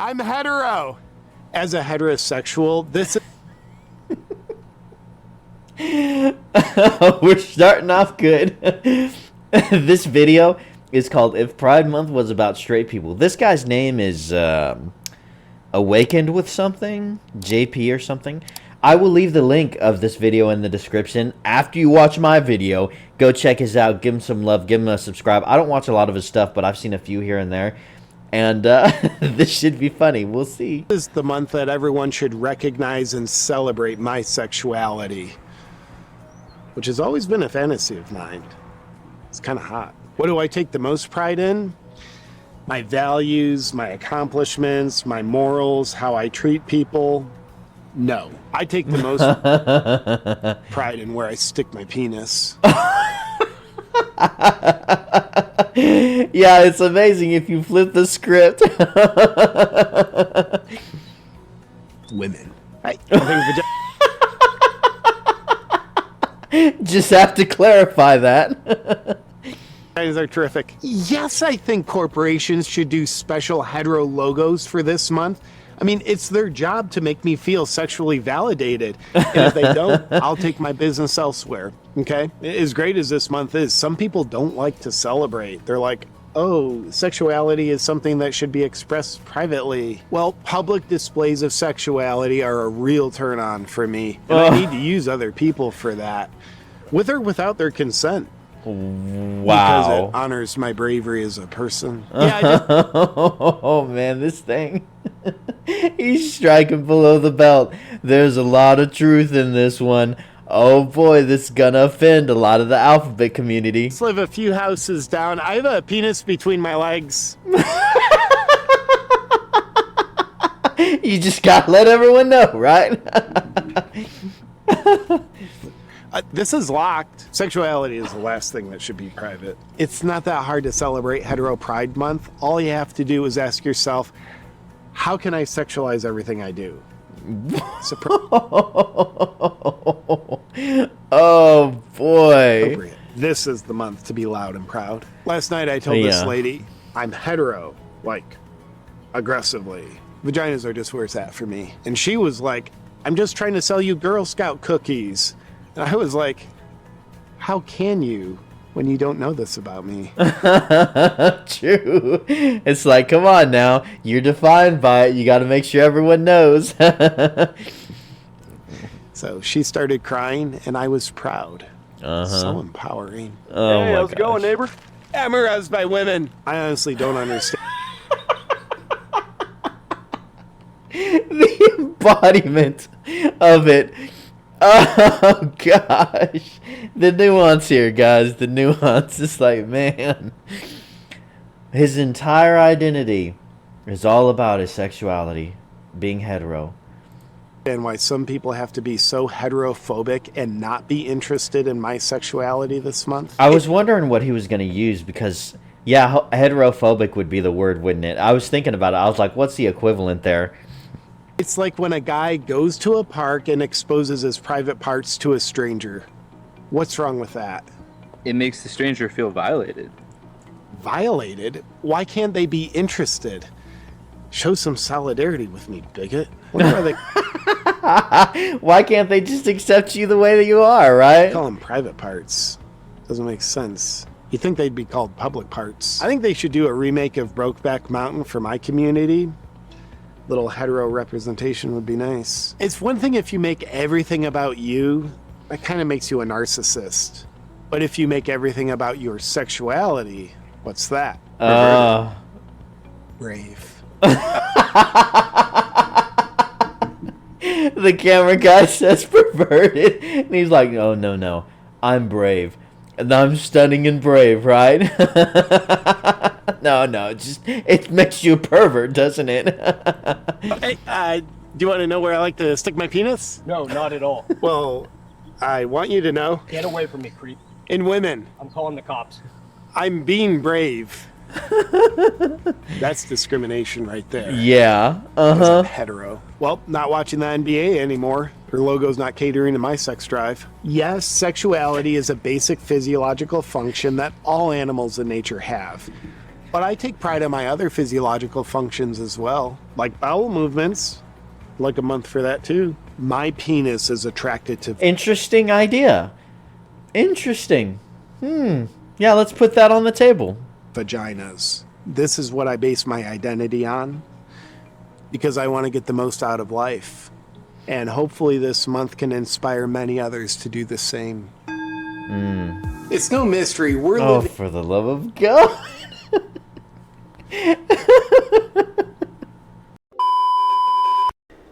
I'm hetero. As a heterosexual, this is... We're starting off good. This video is called If Pride Month Was About Straight People. This guy's name is Awakened with something, JP or something. I will leave the link of this video in the description. After you watch my video, go check his out, give him some love, give him a subscribe. I don't watch a lot of his stuff, but I've seen a few here and there. And this should be funny. We'll see. This is the month that everyone should recognize and celebrate my sexuality, which has always been a fantasy of mine. It's kind of hot. What do I take the most pride in? My values, my accomplishments, my morals, how I treat people. No, I take the most pride in where I stick my penis. Yeah, it's amazing if you flip the script. Women. I think just have to clarify that. vaginas are terrific. Yes, I think corporations should do special hetero logos for this month. I mean, it's their job to make me feel sexually validated. And if they don't, I'll take my business elsewhere. Okay? As great as this month is, some people don't like to celebrate. They're like, oh, sexuality is something that should be expressed privately. Well, public displays of sexuality are a real turn on for me. And I need to use other people for that, with or without their consent. Wow. Because it honors my bravery as a person. Yeah, oh man, this thing. He's striking below the belt. There's a lot of truth in this one. Oh boy, this is gonna offend a lot of the alphabet community. Let's live a few houses down. I have a penis between my legs. You just gotta let everyone know, right? This is locked. Sexuality is the last thing that should be private. It's not that hard to celebrate Hetero Pride Month. All you have to do is ask yourself, how can I sexualize everything I do? Oh boy. This is the month to be loud and proud. Last night I told this lady, I'm hetero, like, aggressively. Vaginas are just where it's at for me. And she was like, I'm just trying to sell you Girl Scout cookies. And I was like, how can you when you don't know this about me? True. It's like, come on now. You're defined by it. You got to make sure everyone knows. So she started crying, and I was proud. So empowering. Oh hey, how's it going, neighbor? I'm aroused by women. I honestly don't understand. The embodiment of it. Oh gosh, the nuance here, guys. The nuance is like, man, his entire identity is all about his sexuality, being hetero. And why some people have to be so heterophobic and not be interested in my sexuality this month. I was wondering what he was going to use because, yeah, heterophobic would be the word, wouldn't it? I was thinking about it. I was like, what's the equivalent there? It's like when a guy goes to a park and exposes his private parts to a stranger. What's wrong with that? It makes the stranger feel violated. Violated? Why can't they be interested? Show some solidarity with me, bigot. Why can't they just accept you the way that you are, right? Call them private parts. Doesn't make sense. You'd think they'd be called public parts. I think they should do a remake of Brokeback Mountain for my community. Little hetero representation would be nice. It's one thing if you make everything about you, that kind of makes you a narcissist. But if you make everything about your sexuality, what's that? Brave. The camera guy says perverted, and he's like, oh, no, I'm brave. And I'm stunning and brave, right? No, it makes you a pervert, doesn't it? Hey, do you want to know where I like to stick my penis? No, not at all. Well, I want you to know. Get away from me, creep. In women. I'm calling the cops. I'm being brave. That's discrimination right there. Yeah. As a hetero. Well, not watching the NBA anymore. Her logo's not catering to my sex drive. Yes, sexuality is a basic physiological function that all animals in nature have. But I take pride in my other physiological functions as well, like bowel movements. Like a month for that too. My penis is attracted to Interesting idea. Interesting. Yeah, let's put that on the table. vaginas. This is what I base my identity on because I want to get the most out of life. And hopefully this month can inspire many others to do the same. It's no mystery. We're Oh, living. for the love of God.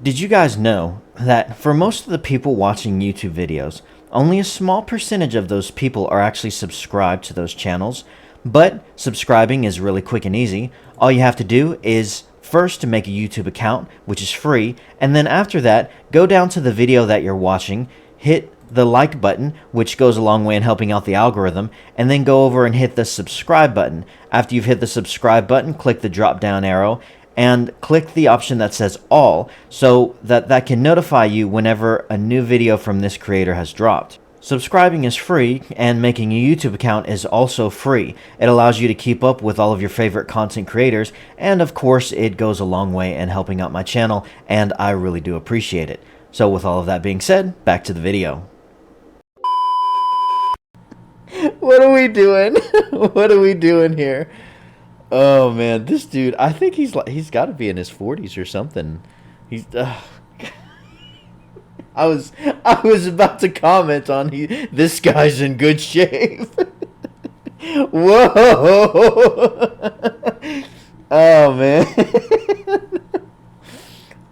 Did you guys know that for most of the people watching YouTube videos, only a small percentage of those people are actually subscribed to those channels? But subscribing is really quick and easy. All you have to do is first to make a YouTube account, which is free, and then after that, go down to the video that you're watching, hit the like button, which goes a long way in helping out the algorithm, and then go over and hit the subscribe button. After you've hit the subscribe button, click the drop down arrow and click the option that says all, so that can notify you whenever a new video from this creator has dropped. Subscribing is free, and making a YouTube account is also free. It allows you to keep up with all of your favorite content creators, and of course it goes a long way in helping out my channel, and I really do appreciate it. So with all of that being said, back to the video. What are we doing? What are we doing here? Oh man, this dude, I think he's got to be in his 40s or something. He's I was about to comment on this guy's in good shape. Whoa. Oh man.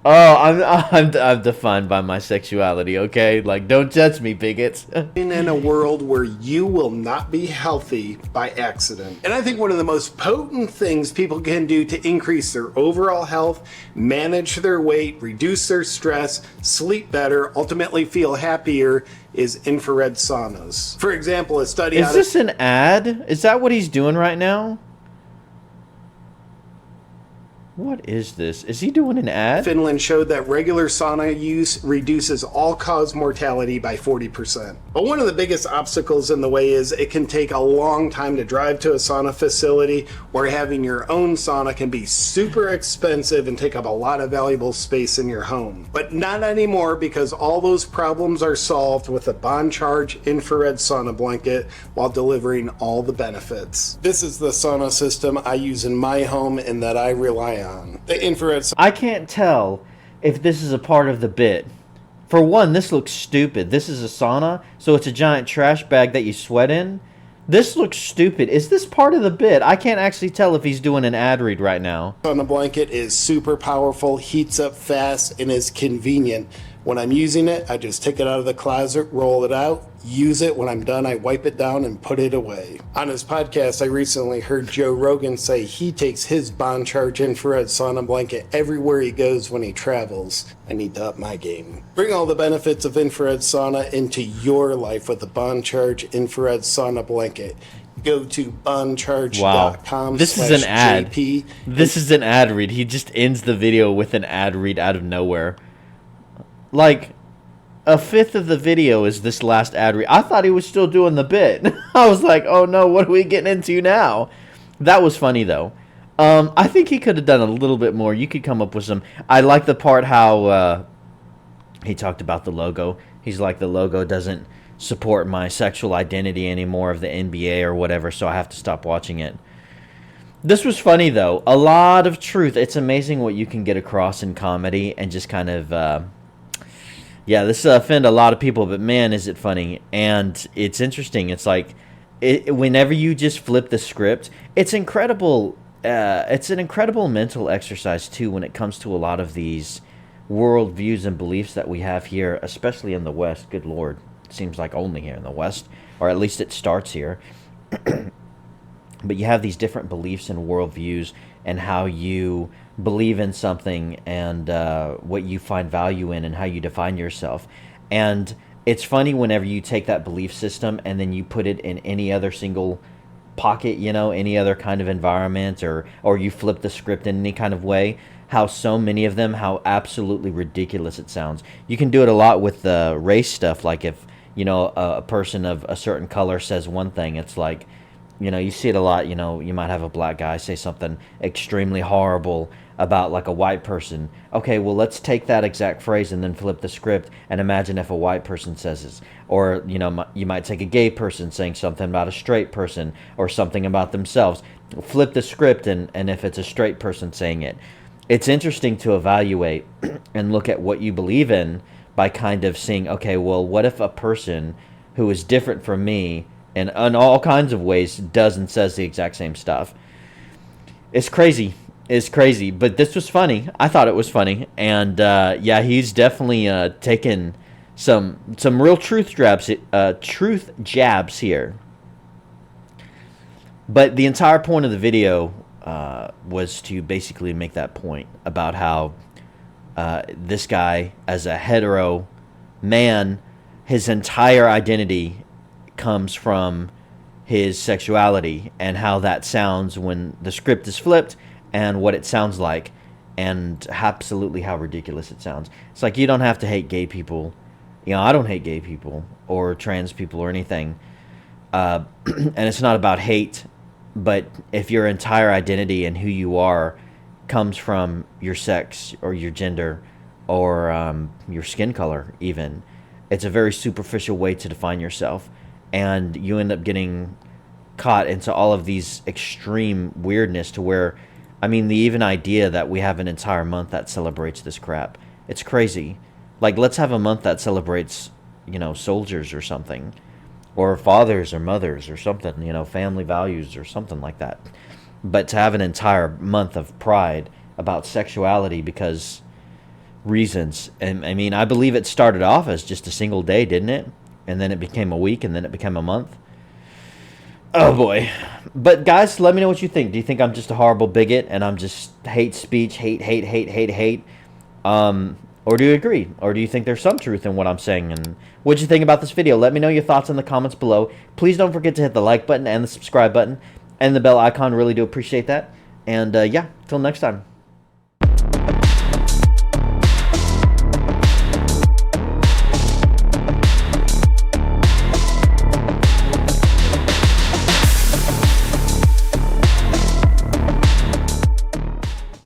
Oh, I'm defined by my sexuality, okay? Like, don't judge me, bigots. In a world where you will not be healthy by accident. And I think one of the most potent things people can do to increase their overall health, manage their weight, reduce their stress, sleep better, ultimately feel happier is infrared saunas. For example, a study Is this an ad? Is that what he's doing right now? What is this? Is he doing an ad? Finland showed that regular sauna use reduces all-cause mortality by 40%. But one of the biggest obstacles in the way is it can take a long time to drive to a sauna facility, or having your own sauna can be super expensive and take up a lot of valuable space in your home. But not anymore, because all those problems are solved with a bond charge infrared sauna blanket while delivering all the benefits. This is the sauna system I use in my home and that I rely on. The infrared. I can't tell if this is a part of the bit. For one, this looks stupid. This is a sauna, so it's a giant trash bag that you sweat in. This looks stupid. Is this part of the bit? I can't actually tell if he's doing an ad read right now. Sauna blanket is super powerful, heats up fast, and is convenient. When I'm using it, I just take it out of the closet, roll it out, use it. When I'm done, I wipe it down and put it away. On his podcast, I recently heard Joe Rogan say he takes his Bond Charge infrared sauna blanket everywhere he goes when he travels. I need to up my game. Bring all the benefits of infrared sauna into your life with the Bond Charge infrared sauna blanket. Go to bondcharge.com. Wow. This is an ad. JP. This is an ad read. He just ends the video with an ad read out of nowhere. Like, a fifth of the video is this last ad read. I thought he was still doing the bit. I was like, oh no, what are we getting into now? That was funny, though. I think he could have done a little bit more. You could come up with some... I like the part how he talked about the logo. He's like, the logo doesn't support my sexual identity anymore of the NBA or whatever, so I have to stop watching it. This was funny, though. A lot of truth. It's amazing what you can get across in comedy and just kind of... yeah, this offend a lot of people, but man, is it funny. And it's interesting. It's like, whenever you just flip the script, it's incredible. It's an incredible mental exercise, too, when it comes to a lot of these worldviews and beliefs that we have here, especially in the West. Good Lord. It seems like only here in the West, or at least it starts here. But you have these different beliefs and worldviews and how you believe in something and what you find value in and how you define yourself. And it's funny whenever you take that belief system and then you put it in any other single pocket, you know, any other kind of environment, or you flip the script in any kind of way, how so many of them, how absolutely ridiculous it sounds. You can do it a lot with the race stuff. Like if, you know, a person of a certain color says one thing, it's like, You know, you see it a lot. You know, you might have a black guy say something extremely horrible about like a white person. Okay, well, let's take that exact phrase and then flip the script and imagine if a white person says this. Or, you know, you might take a gay person saying something about a straight person or something about themselves. Flip the script and if it's a straight person saying it. It's interesting to evaluate and look at what you believe in by kind of seeing, okay, well, what if a person who is different from me in all kinds of ways does and says the exact same stuff? It's crazy. It's crazy. But this was funny. I thought it was funny. And, yeah, he's definitely taken some real truth jabs here. But the entire point of the video was to basically make that point about how this guy, as a hetero man, his entire identity comes from his sexuality and how that sounds when the script is flipped and what it sounds like and absolutely how ridiculous it sounds. It's like you don't have to hate gay people. You know, I don't hate gay people or trans people or anything. And it's not about hate, but if your entire identity and who you are comes from your sex or your gender or your skin color even, it's a very superficial way to define yourself. And you end up getting caught into all of these extreme weirdness to where, I mean, the even idea that we have an entire month that celebrates this crap, it's crazy. Like, let's have a month that celebrates, you know, soldiers or something, or fathers or mothers or something, you know, family values or something like that. But to have an entire month of pride about sexuality because reasons, and I mean, I believe it started off as just a single day, didn't it? And then it became a week, and then it became a month. Oh boy. But guys, let me know what you think. Do you think I'm just a horrible bigot and I'm just hate speech, hate? Or do you agree? Or do you think there's some truth in what I'm saying? And what'd you think about this video? Let me know your thoughts in the comments below. Please don't forget to hit the like button and the subscribe button and the bell icon. Really do appreciate that. And yeah, till next time.